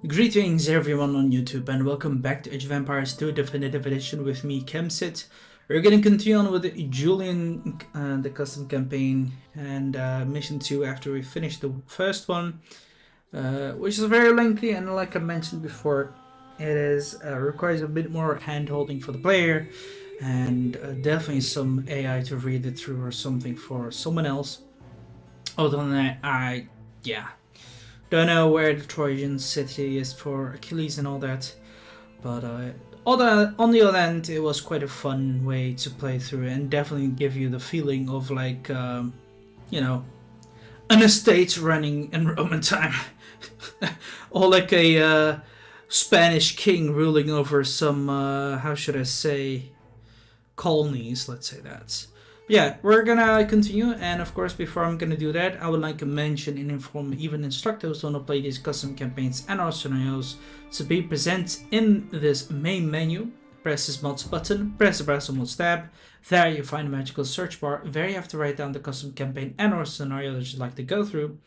Greetings everyone on YouTube and welcome back to Age of Empires 2 Definitive Edition with me, Kemsit. We're going to continue on with Julian, the custom campaign, and mission 2 after we finish the first one, which is very lengthy, and like I mentioned before, it requires a bit more hand-holding for the player and definitely some AI to read it through or something for someone else. Other than that, don't know where the Trojan city is for Achilles and all that, but on the other hand, it was quite a fun way to play through and definitely give you the feeling of like, an estate running in Roman time, or like a Spanish king ruling over some, how should I say, colonies. Let's say that. Yeah, we're gonna continue, and of course, before I'm gonna do that, I would like to mention and inform even instructors who want to play these custom campaigns and our scenarios to be present in this main menu. Press this mods button, press the brass mods tab. There you find a magical search bar. There you have to write down the custom campaign and or scenario that you'd like to go through.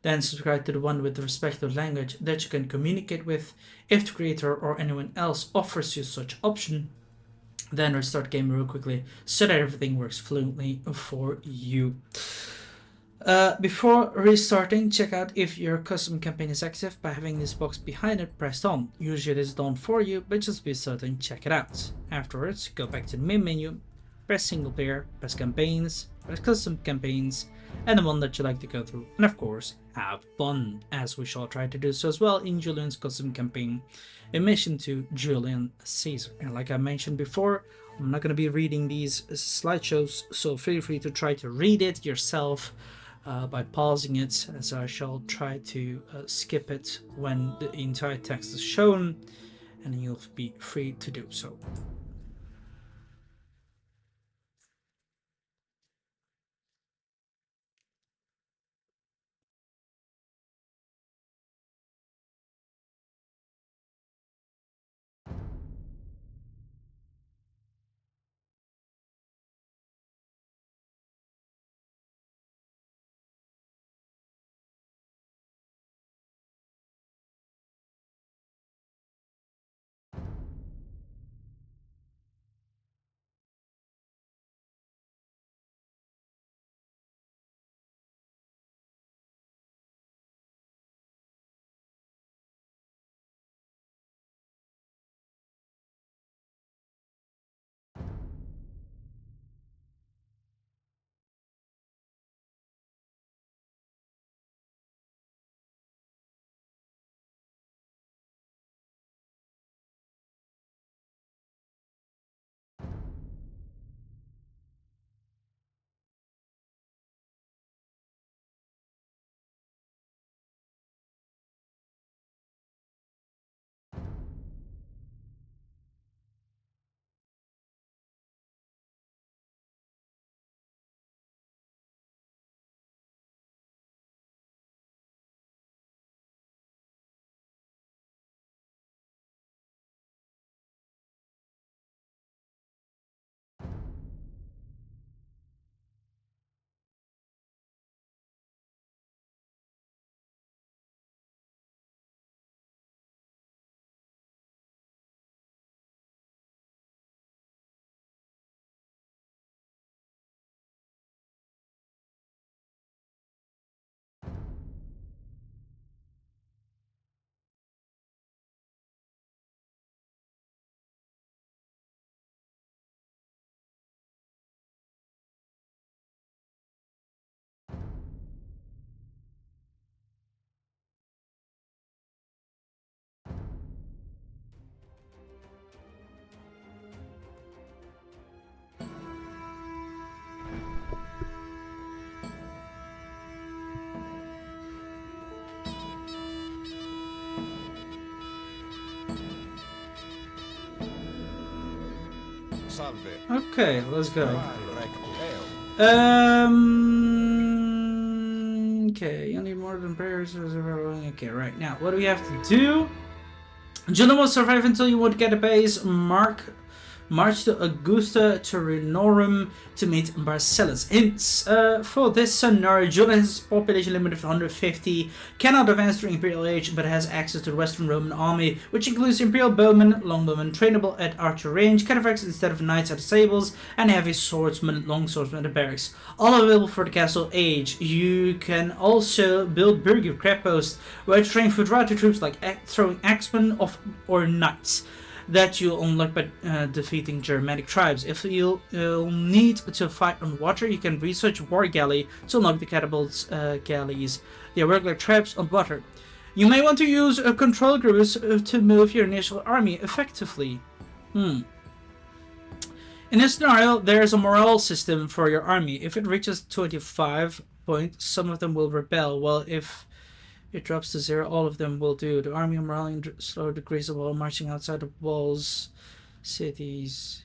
Then subscribe to the one with the respective language that you can communicate with. If the creator or anyone else offers you such option, then restart game real quickly so that everything works fluently for you. Before restarting, check out if your custom campaign is active by having this box behind it pressed on. Usually it is done for you, but just be certain, check it out. Afterwards, go back to the main menu, press single player, press campaigns, press custom campaigns, and the one that you like to go through, and of course, have fun, as we shall try to do so as well in Julian's custom campaign, a mission to Julian Caesar. And like I mentioned before, I'm not going to be reading these slideshows, so feel free to try to read it yourself by pausing it, as I shall try to skip it when the entire text is shown, and you'll be free to do so. Okay, let's go. Okay, you need more than prayers. Okay, right now, what do we have to do? Julian will survive until you would get a base. Mark March to Augusta Turinorum to meet Marcellus. Hints for this scenario: Julian has a population limit of 150, cannot advance through Imperial Age, but has access to the Western Roman army, which includes Imperial bowmen, longbowmen trainable at archer range, cataphracts instead of knights at the sables, and heavy swordsmen, longswordsmen at the barracks. All available for the castle age. You can also build Burgir crab posts, where you train Fudrati troops like throwing axemen or knights that you'll unlock by defeating Germanic tribes. If you'll need to fight on water, you can research War Galley to unlock the catapults galleys. They are regular traps on water. You may want to use control groups to move your initial army effectively. In this scenario, there is a morale system for your army. If it reaches 25 points, some of them will rebel, while if it drops to 0, all of them will do. The army morale slow decreases while marching outside the walls. Cities.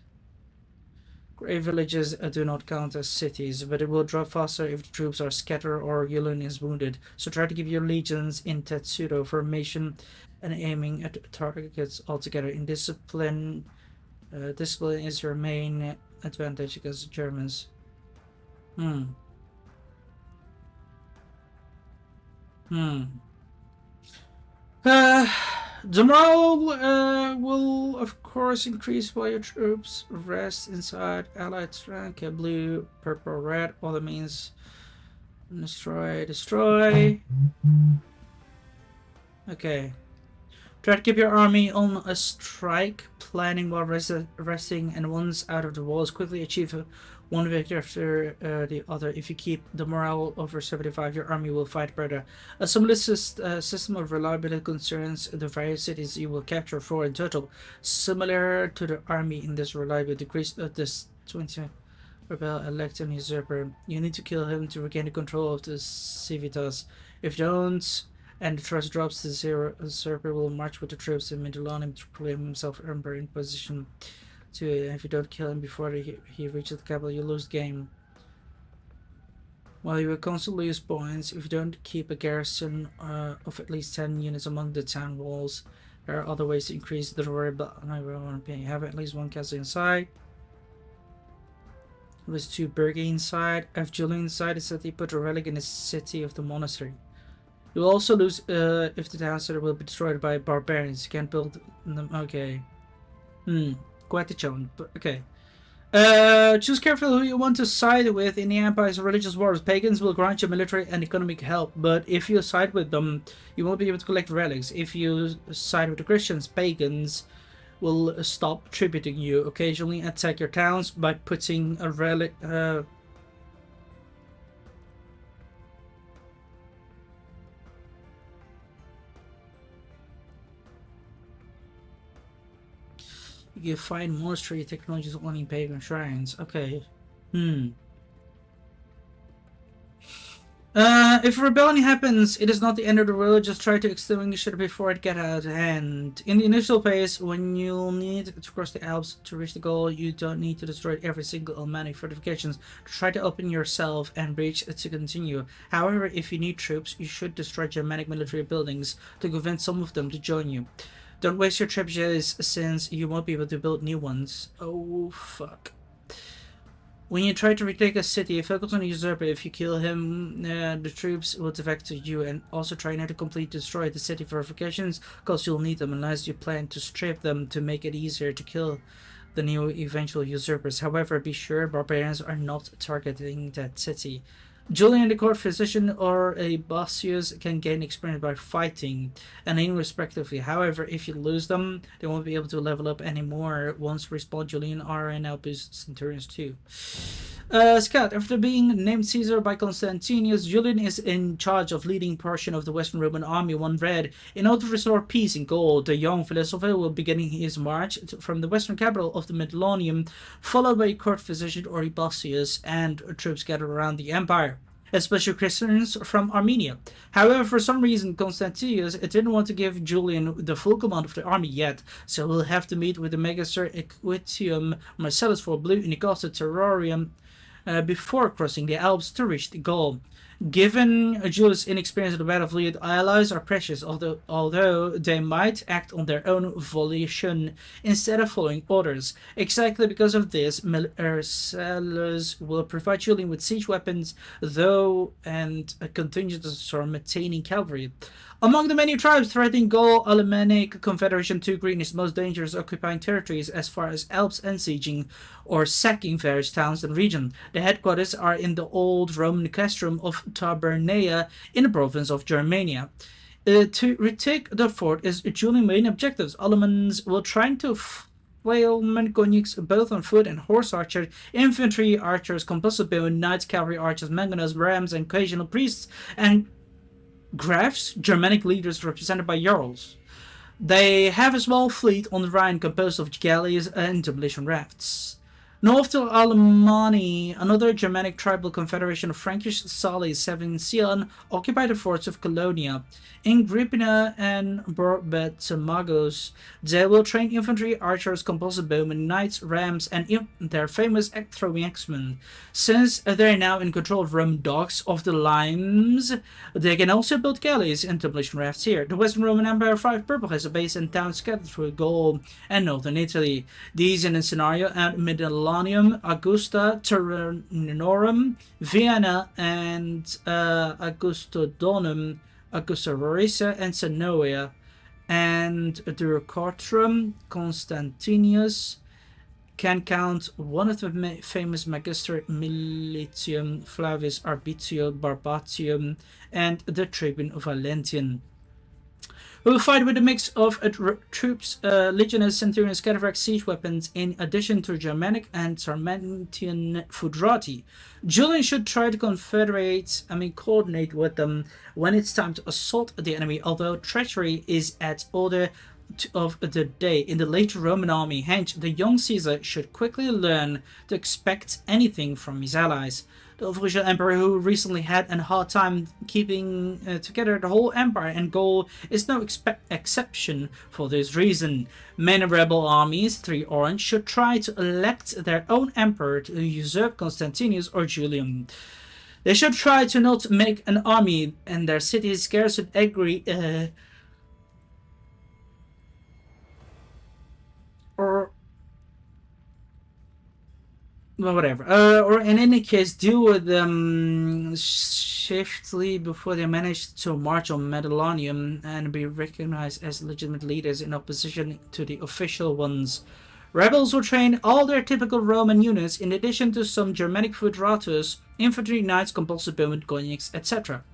Grey villages do not count as cities, but it will drop faster if the troops are scattered or Julian is wounded. So try to keep your legions in Tetsudo formation and aiming at targets altogether. In discipline, discipline is your main advantage against the Germans. The morale will of course increase while your troops rest inside allied rank. Blue, purple, red. All that means destroy. Okay. Try to keep your army on a strike, planning while resting, and once out of the walls, quickly achieve one victory after the other. If you keep the morale over 75, your army will fight better. A similar system of reliability concerns the various cities you will capture, 4 in total. Similar to the army in this reliability decrease of this 20 rebel elect an usurper. You need to kill him to regain the control of the civitas. If you don't, and the trust drops to 0, the usurper will march with the troops in Midlothian to proclaim himself emperor in position to it. If you don't kill him before he reaches the capital, you lose the game. While you will constantly lose points if you don't keep a garrison of at least 10 units among the town walls. There are other ways to increase the reward, but I will want to have at least one castle inside. There's 2 Burgi inside. If Julian inside the city, put a relic in the city of the monastery. You will also lose if the town center will be destroyed by barbarians. You can't build them. Okay. Quite the challenge, but okay. Choose carefully who you want to side with in the Empire's religious wars. Pagans will grant you military and economic help, but if you side with them, you won't be able to collect relics. If you side with the Christians, pagans will stop tributing you. Occasionally attack your towns by putting a relic... You find monastery technologies only in pagan shrines. Okay. If a rebellion happens, it is not the end of the world. Just try to extinguish it before it gets out of hand. In the initial phase, when you'll need to cross the Alps to reach the goal, you don't need to destroy every single Almanic fortifications to try to open yourself and breach to continue. However, if you need troops, you should destroy Germanic military buildings to convince some of them to join you. Don't waste your trebuchets since you won't be able to build new ones. Oh, fuck. When you try to retake a city, focus on the usurper. If you kill him, the troops will defect to you, and also try not to completely destroy the city fortifications, because you'll need them unless you plan to strip them to make it easier to kill the new eventual usurpers. However, be sure barbarians are not targeting that city. Julian, the court physician, or a Basius can gain experience by fighting and aiming respectively. However, if you lose them, they won't be able to level up anymore. Once respawn, Julian are now boosts Centurions too. Scout, after being named Caesar by Constantius, Julian is in charge of leading portion of the Western Roman army, one red. In order to restore peace in Gaul, the young philosopher will be beginning his march from the western capital of the Midlothium, followed by a court physician or Basius and troops gathered around the empire, especially Christians from Armenia. However, for some reason, Constantius didn't want to give Julian the full command of the army yet, so we'll have to meet with the Megaster Equitium Marcellus for Blue in the Costa Terrorium before crossing the Alps to reach the goal. Given Julius' inexperience in the battlefield, allies are precious, although they might act on their own volition instead of following orders. Exactly because of this, Marcellus will provide Julian with siege weapons, though, and a contingent of Sarmatanian cavalry. Among the many tribes threatening Gaul, Alemannic Confederation 2 Green is most dangerous, occupying territories as far as Alps and sieging or sacking various towns and regions. The headquarters are in the old Roman castrum of Tabernea in the province of Germania. To retake the fort is Julian's main objectives. Ottomans will try to flail Mongolians both on foot and horse archers, infantry archers, composite bowmen, knights, cavalry archers, mangonels, rams, and occasional priests, and Grafs, Germanic leaders represented by Jarls. They have a small fleet on the Rhine composed of galleys and demolition rafts. North to Alemanni, another Germanic tribal confederation of Frankish Salis, Seven occupied the forts of Colonia. In Gripina and Magos, they will train infantry, archers, composite bowmen, knights, rams, and their famous throwing axemen. Since they're now in control of Roman docks of the limes, they can also build galleys and demolition rafts here. The Western Roman Empire of Five Purple has a base in towns scattered through Gaul and northern Italy. These in the scenario at Middlanium, Augusta, Terranorum, Vienna, and Augustodonum, Augusta Rorissa, and Sanoia, and Durocortrum, Constantinus can count one of the famous Magister Militium, Flavius Arbitio Barbatium, and the Tribune of Valentian, who will fight with a mix of troops, legionaries, centurions, cataphracts, siege weapons, in addition to Germanic and Sarmatian feudrati. Julian should try to coordinate with them when it's time to assault the enemy, although treachery is at order of the day in the late Roman army. Hence, the young Caesar should quickly learn to expect anything from his allies. The official emperor, who recently had a hard time keeping together the whole empire and Gaul, is no exception for this reason. Many rebel armies, 3 Orange, should try to elect their own emperor to usurp Constantinus or Julian. They should try to not make an army and their cities scarce and angry, well, whatever. Or in any case, deal with them swiftly before they manage to march on Medellanium and be recognized as legitimate leaders in opposition to the official ones. Rebels will train all their typical Roman units in addition to some Germanic foederatus, infantry, knights, compulsive bowmen, Gonics, etc.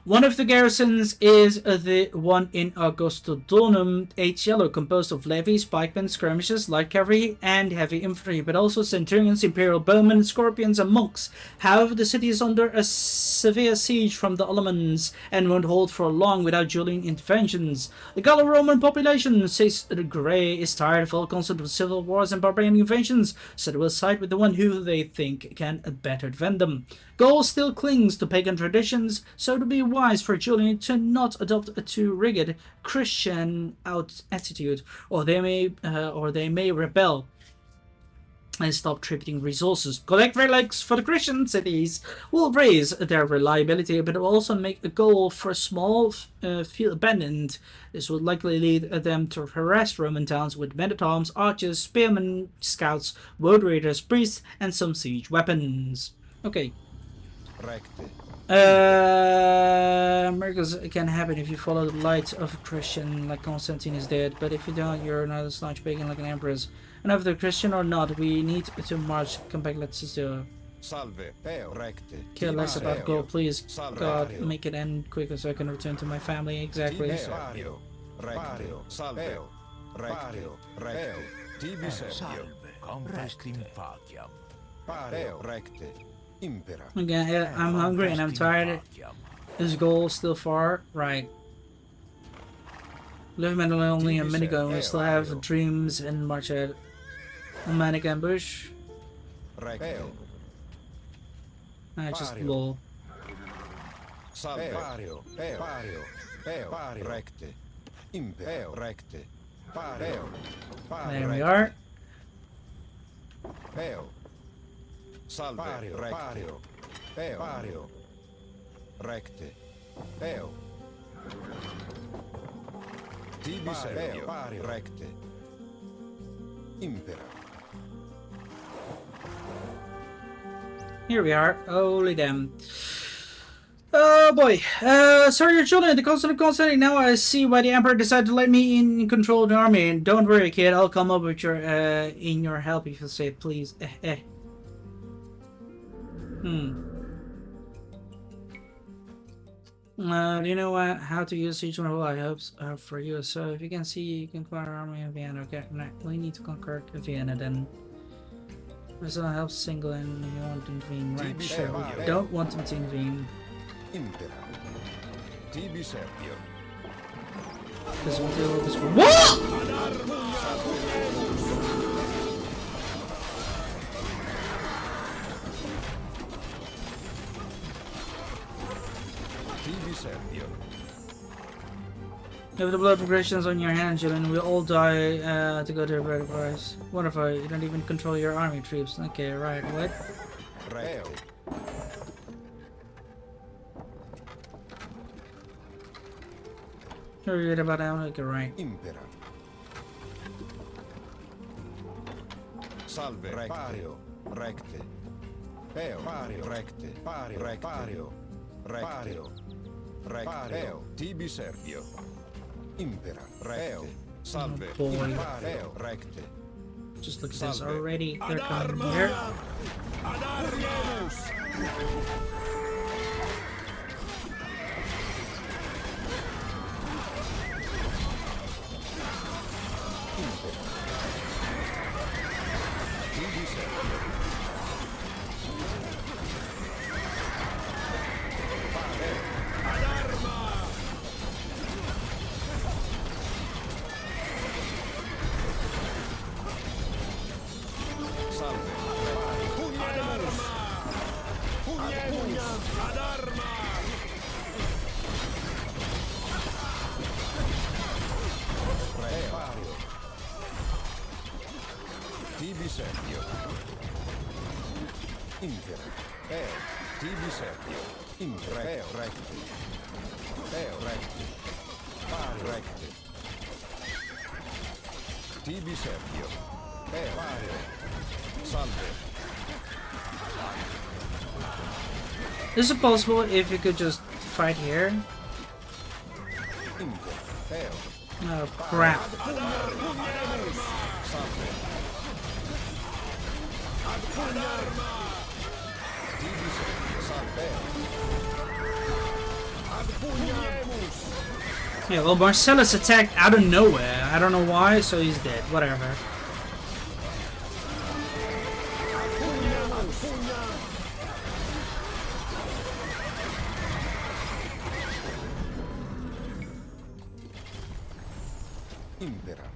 One of the garrisons is the one in Augustodonum, 8 yellow, composed of levies, pikemen, skirmishers, light cavalry, and heavy infantry, but also centurions, imperial bowmen, scorpions, and monks. However, the city is under a severe siege from the Ottomans and won't hold for long without Julian interventions. The Gallo-Roman population, says the Grey, is tired of all constant civil wars and barbarian invasions, so they will side with the one who they think can better defend them. Gaul still clings to pagan traditions, so it would be wise for Julian to not adopt a too rigid Christian attitude, or they may rebel and stop tributing resources. Collect relics for the Christian cities will raise their reliability, but will also make a goal for small feel abandoned. This would likely lead them to harass Roman towns with men-at-arms, archers, spearmen, scouts, road raiders, priests, and some siege weapons. Okay. Miracles can happen if you follow the light of a Christian like Constantine is dead, but if you don't, you're another staunch pagan like an empress. And whether Christian or not, we need to march. Come back, let's just care less about gold, please. God, make it end quicker so I can return to my family. Exactly. Again, I'm hungry and I'm tired. Is goal still far? Right. Live only a minute ago, we still have dreams and march ahead. A manic ambush. Just lol. There we are. Eo. Pario. Recte. Eo. Tibi servio. Pario. Recte. Impera. Here we are. Holy damn. Oh boy. Sorry, Julian, the constant constantly. Now I see why the Emperor decided to let me in control of the army. And don't worry, kid. I'll come up with your in your help if you say please. Do you know how to use each one? Well, I hope for you. So if you can see, you can conquer our army in Vienna. Okay, right. We need to conquer Vienna then. This will help single and you want to intervene. Right, sure. We don't want him to intervene. Impera. Tibi servio. Because we'll deal with this one. What? Tibi servio. You have the blood progressions on your hands, Julian. We'll all die to go to a better price. Wonderful. You don't even control your army troops. Okay, right. What? Reo. You're right about that. Okay, right. Impera. Salve. Recte. Pario. Recte. Eo. Pario. Recte. Pario. Recte. Pario. Recte. Recte. Eo. Tibi servio. Impera. Recte. Salve. Oh boy. Eo. Recte. Just look at this already. They're coming here. Tibi servio. Impera. Eo. Tibi servio. Impera. Eo. Recte. Eo. Recte. Pari. Recte. Tibi servio. Eo. Pari. Salve. Is it possible if you could just fight here? Impera. Eo. Oh crap. Salve. Tibi servio. Salve. Yeah, well, Marcellus attacked out of nowhere. I don't know why, so he's dead. Whatever. Impera.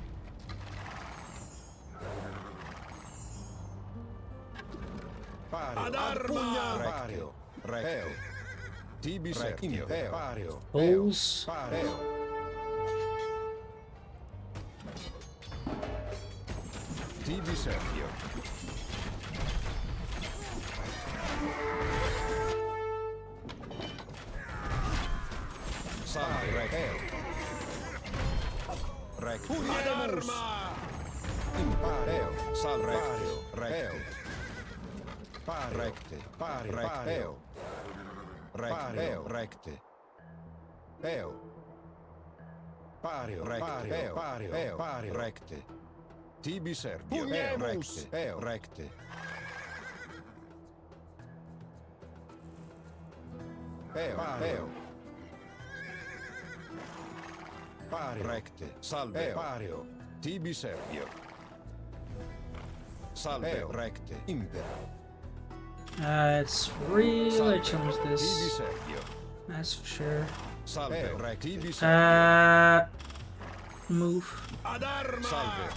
Pario. Pario. Recte. Tibi servio. Pario. Holes. Pario. Tibi servio. Salve. Recte. Recte. Impareo. Salve. Recte. Recte. Recteo. Recteo. Recte. Eo. Pario. Recteo. Pario. Pario. Recte. Tibi servio. Recte. Eo. Recte. Eo. Pario. Pario. Recte. Salve. Pario. Tibi servio. Salve. Recte. Impera. It's really changed Tibi this. servio. That's for sure. Salve. Recte. Tibi servio. Move. Salve.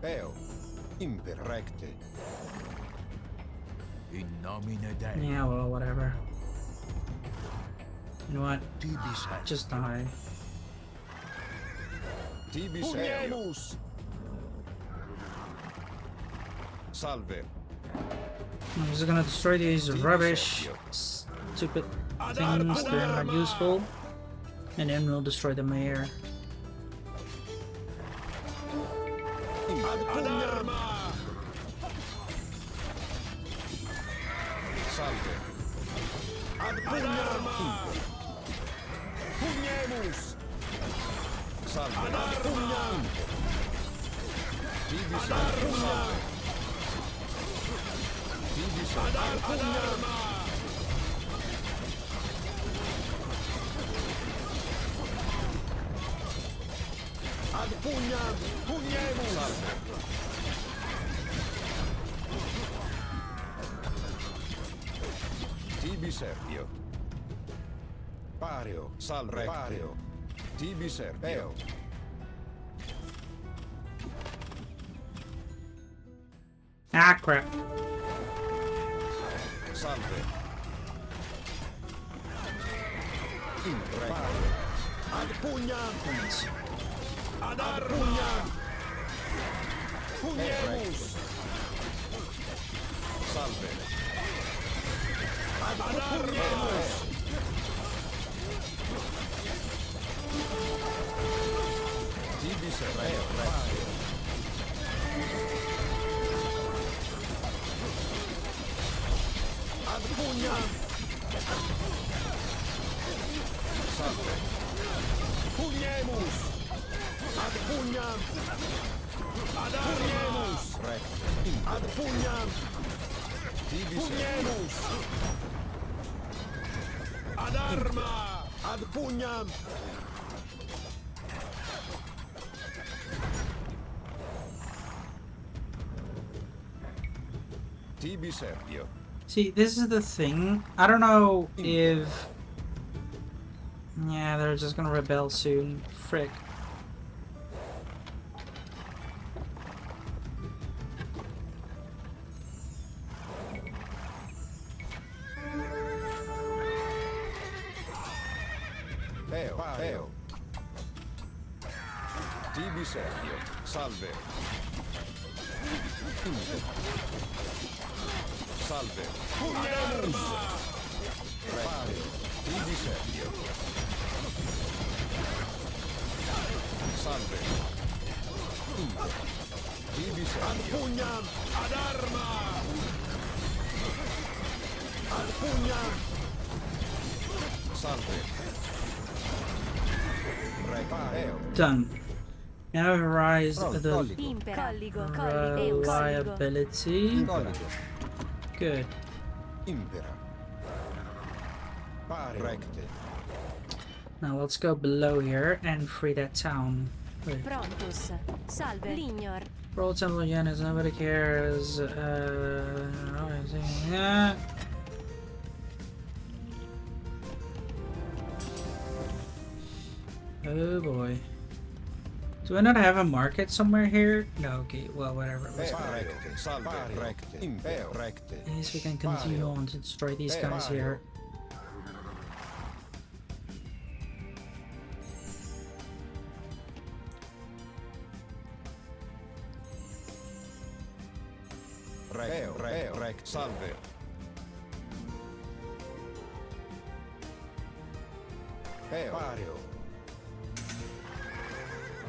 Eo. Impera. Recte. In nomine Dei. Yeah, well, whatever. You know what? Tibi Servio. Just die. Tibi Servio. Salve. I'm just gonna destroy these rubbish, stupid things. They're not useful. And then we'll destroy the mayor. Salve. Ad pugnam. Pugnemus. Salve. Ad pugnam. Tibi Servio. Salve. Tibi Servio. Ad pugnam. Ad pugnam. Pugnemus. Salve. Tibi Servio. Pareo. Salve. Pareo. Tibi Servio. Ah, crap. Salve. Impre. Ad pugnam. Ad arma. Pugnemus. Salve. Ad arma. Tibi Servio. Ad pugnam. Salve. Pugnemus. Ad pugnam. Ad pugnemus. Ad pugnam. Pugnemus. Ad arma. Ad pugnam. Tibi Servio. See, this is the thing. I don't know if... Yeah, they're just gonna rebel soon. Frick. Eo. Tibi Servio. Salve. Salve. Pugnemus. Pareo. Tibi Servio. Salve. Tibi Servio. Ad pugnam. Ad arma. Ad pugnam. Salve. Repareo. Done. Now rise the Impera. reliability. Good. Impera. Pare. Recte. Now let's go below here and free that town. Wait. Prontus. Salve. Lignor. Roll temple units, nobody cares. Yeah. Oh boy. Do I not have a market somewhere here? No, okay, well, whatever. Let's go. Recte. Salve. Recte. Impero. Recte. At least we can continue on to destroy these guys here. Recte. Salve. Pareo.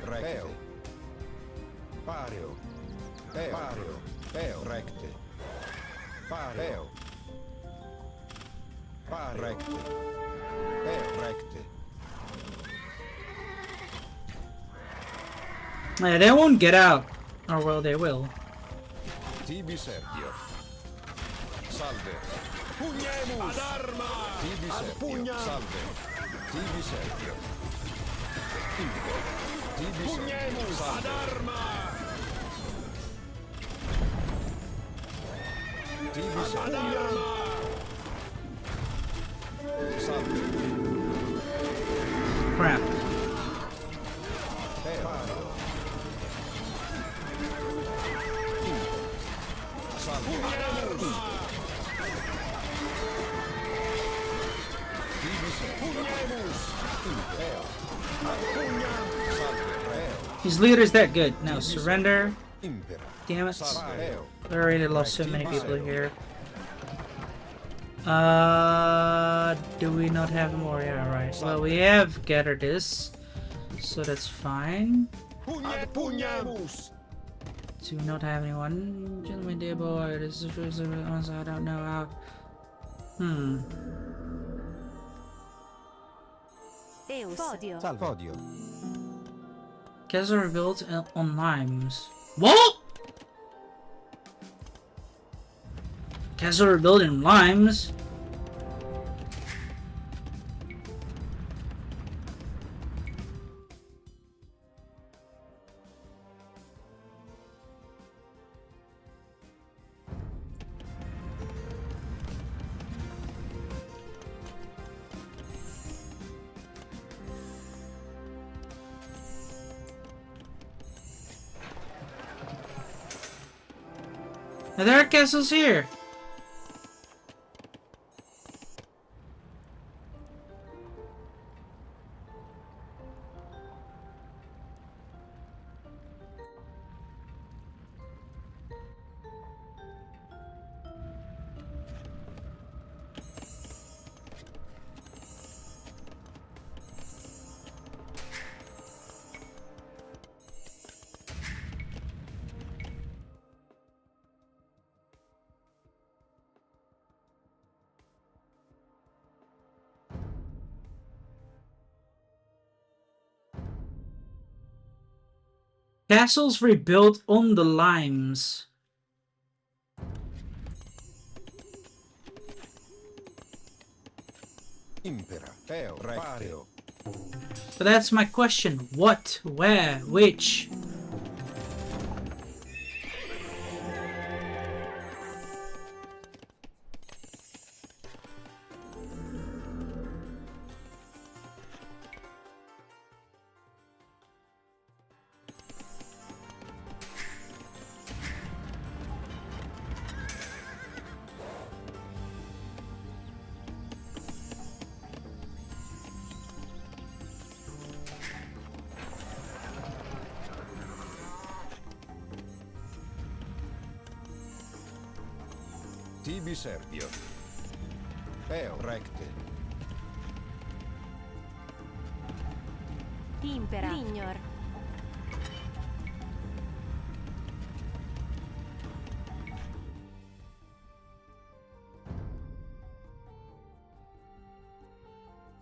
Recte. Pareo. Pareo. Recte. Pareo. Recte. Recte. They won't get out. Or well, they will. Tibi Servio. Salve. Pugnemus. Ad arma. Tibi Servio. Salve. Tibi Servio. Tibi Servio. Ad arma. Tibi Servio. Salve. Crap. His leader is that good. No, surrender. Impera. Damn it. Peo. We already lost so many people here. Do we not have more? Yeah, right. Well, we have gathered this, so that's fine. Pugnamus. Do we not have anyone? Gentlemen, dear boy, this is I don't know how. Eus. Podio. Salvodio. Castle rebuilt on limes. What? Castle rebuilt in limes? Now there are castles here. Castles rebuilt on the limes. Impera. Peo. Recteo. But that's my question. What? Where? Which? Tibi Servio. Peo. Recte. Impera. Lignor.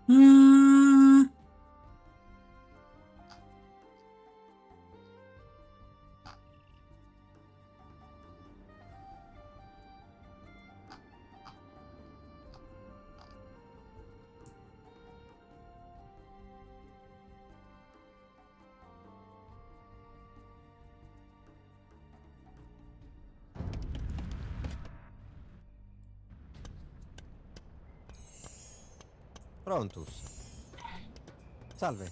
Hmm. Prontus. Salve.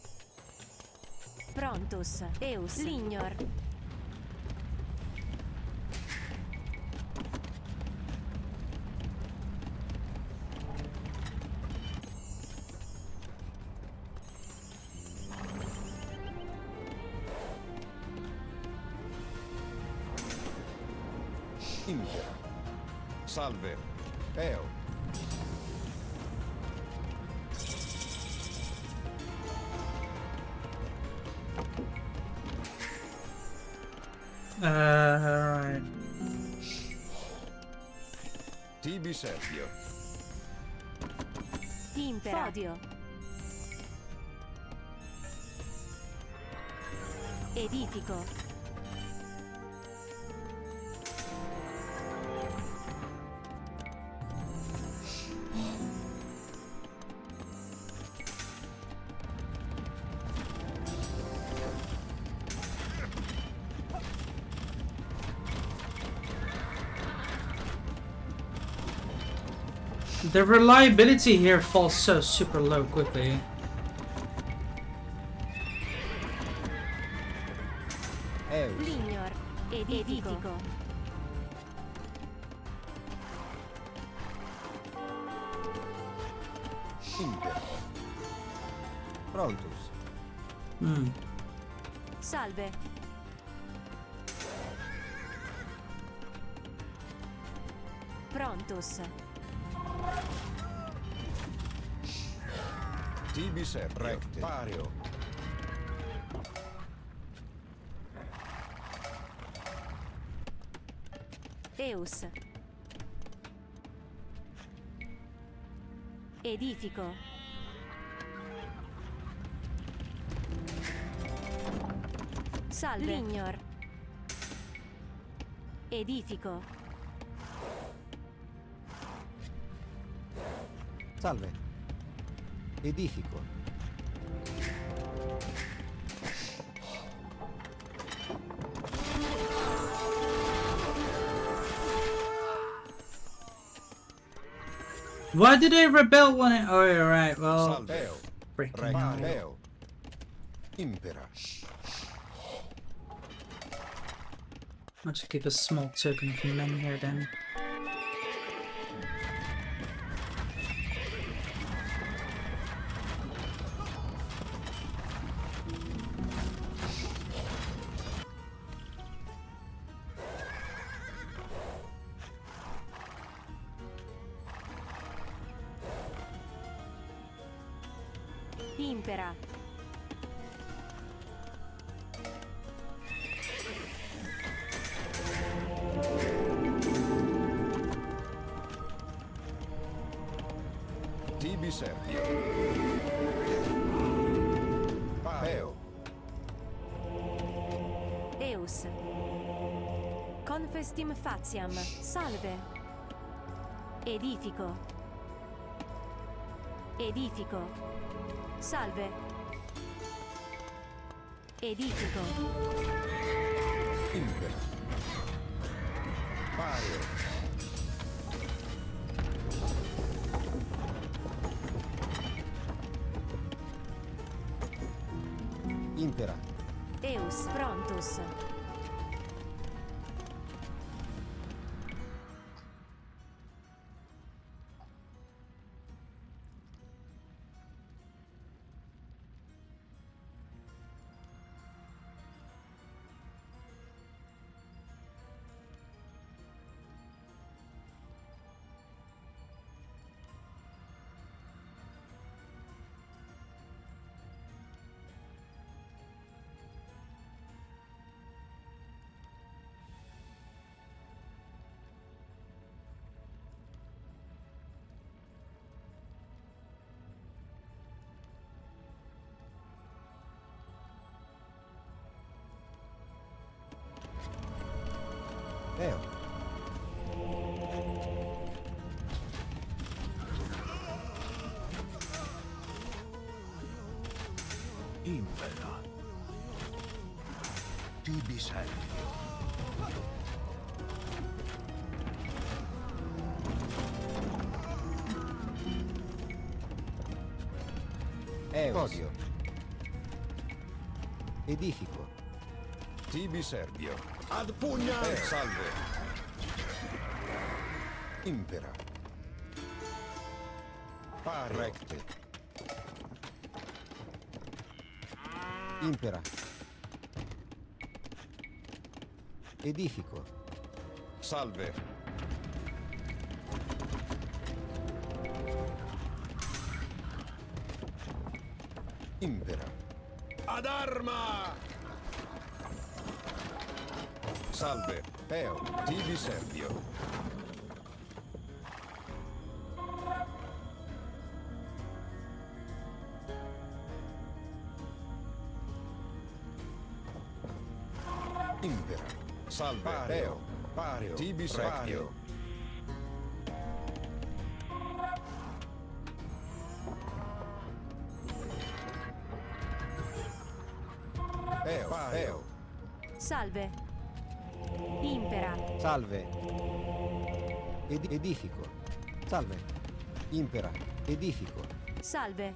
Prontus. Eus. Lignor. Impera. Salve. Peo. Alright. Tibi Servio. Impera. Podio. Edifico. The reliability here falls so super low quickly. Eus. Lignor. Edifico. Impera. Prontus. Salve. Prontus. Tibi Serbio. Recte. Pario. Eus. Edifico. Salve. Lignor. Edifico. Salve. Edifico. Why did they rebel when it... Oh, yeah, right, well... Salveo. Freaking hell. Recteo. Impera. I'll just keep a small token of men here then. Impera. Tibi Serbio. Paeo. Eus. Confestim faciam. Salve. Edifico. Edifico. Salve. Edifico. Impera. Pario. Impera. Eus. Prontus. Eo. Impera. Tibi Serbio. Eus. Podio. Edifico. Tibi Serbio. Ad pugna. Salve. Impera. Pario. Recte. Impera. Edifico. Salve. Impera. Ad arma! Salve. Peo. Tibi Serbio. Impera. Salve. Pario. Pario. Tibi Serbio. Peo. Peo. Salve. Impera. Salve. Edifico. Salve. Impera. Edifico. Salve.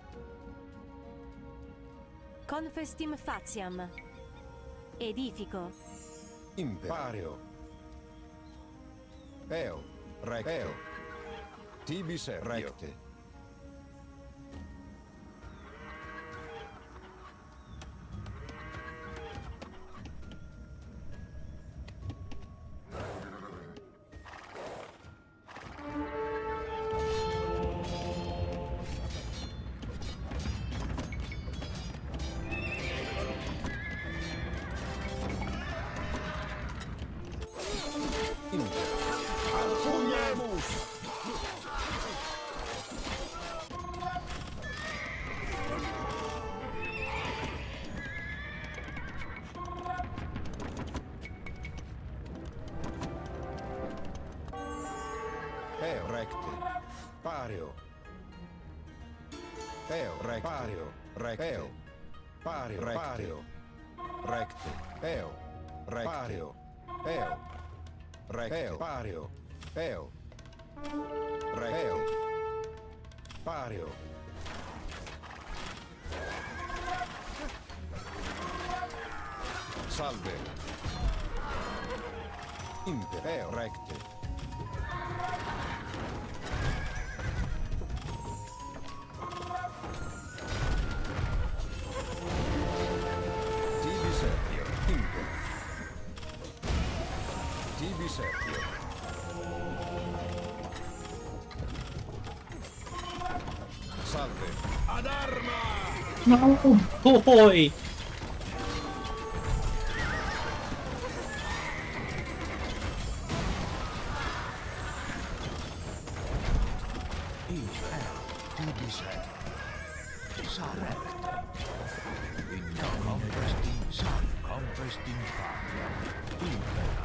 Confestim faciam. Edifico. Impario. Peo. Recte. Peo. Tibi Serbio. Recte. Eo, recte. Pario. Eo, recte. Pario, recte. Eo. Pario, recte. Pario. Recte. Eo. Recte. Pario. Eo. Recte. Eo. Pario. Eo. Recte. Eo. Pario. Salve. Impereo. Recte. Tibi Serpio. Impero. Tibi Serpio. Salve. Ad arma! No, boy. Impera. Tibi servio. Sarecte. In confestim patria. Impera.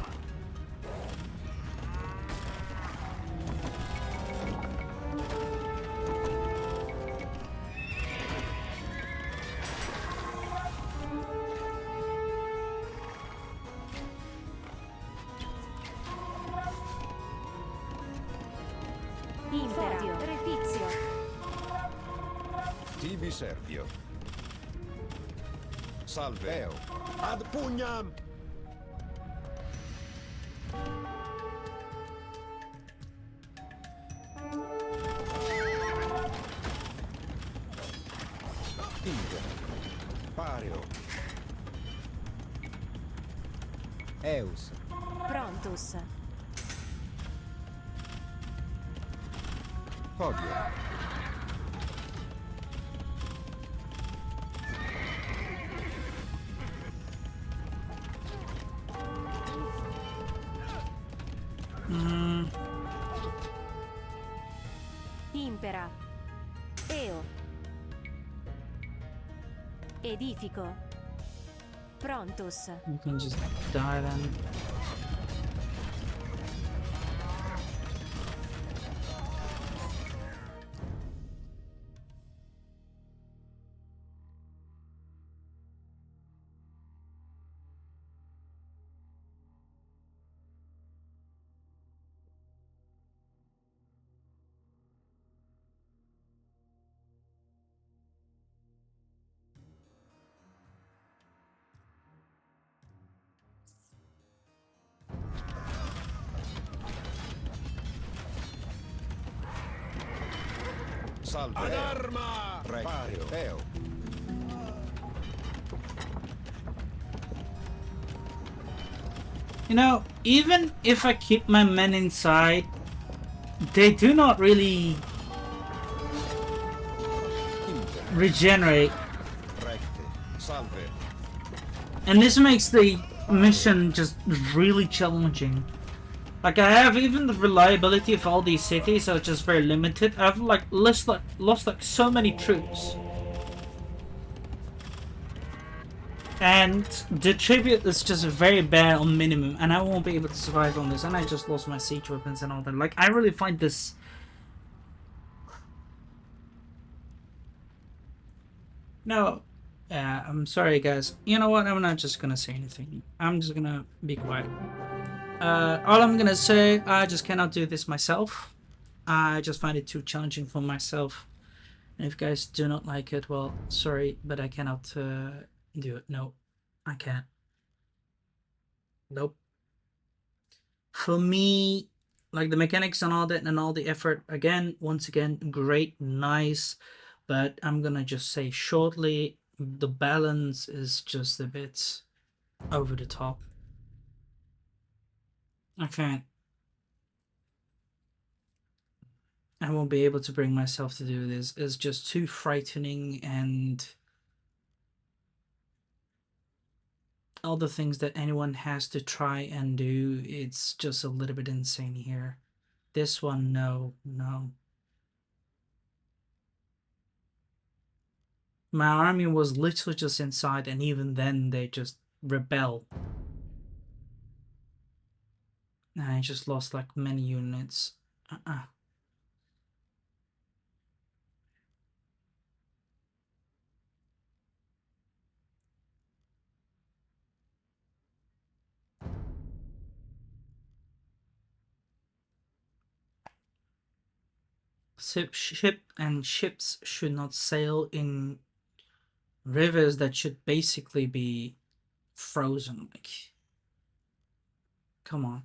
Impera. Refizio. Tibi Serpio. Salve. Eo. Ad pugnam! Impero. Pario. Eus. Prontus. Podio. Impera. Eo. Edifico. Prontus. You can just die then. Salve. Ad arma! Pario. Eo. You know, even if I keep my men inside, they do not really Impero. regenerate. Recte. Salve. And this makes the mission just really challenging. Like, I have even the reliability of all these cities are just very limited. I've like lost so many troops. And the tribute is just very bad on minimum, and I won't be able to survive on this, and I just lost my siege weapons and all that. Like, I really find this... No, yeah, I'm sorry guys. You know what, I'm not just gonna say anything. I'm just gonna be quiet. All I'm gonna say, I just cannot do this myself. I just find it too challenging for myself. And if you guys do not like it, well, sorry, but I cannot do it. No, I can't. Nope. For me, like the mechanics and all that and all the effort, again, once again, great, nice. But I'm gonna just say shortly, the balance is just a bit over the top. I can't. I won't be able to bring myself to do this. It's just too frightening, and all the things that anyone has to try and do, it's just a little bit insane here. This one, no. My army was literally just inside, and even then they just rebel. And I just lost like many units. Uh-uh. Ships should not sail in rivers that should basically be frozen. Like, come on.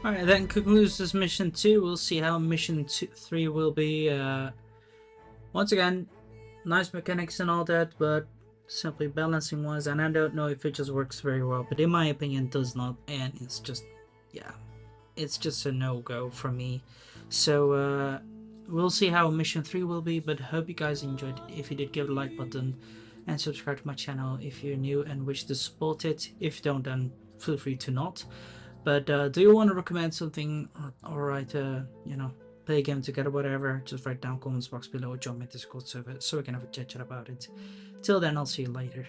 Alright, that concludes this mission 2. We'll see how mission 3 will be. Once again, nice mechanics and all that, but simply balancing wise, and I don't know if it just works very well, but in my opinion it does not, and it's just, yeah, it's just a no-go for me. So we'll see how mission 3 will be, but hope you guys enjoyed. If you did, give a like button and subscribe to my channel if you're new and wish to support it. If you don't, then feel free to not. But do you want to recommend something, or write you know, play a game together, whatever, just write down comments box below or join my Discord server so we can have a chat about it. Till then, I'll see you later.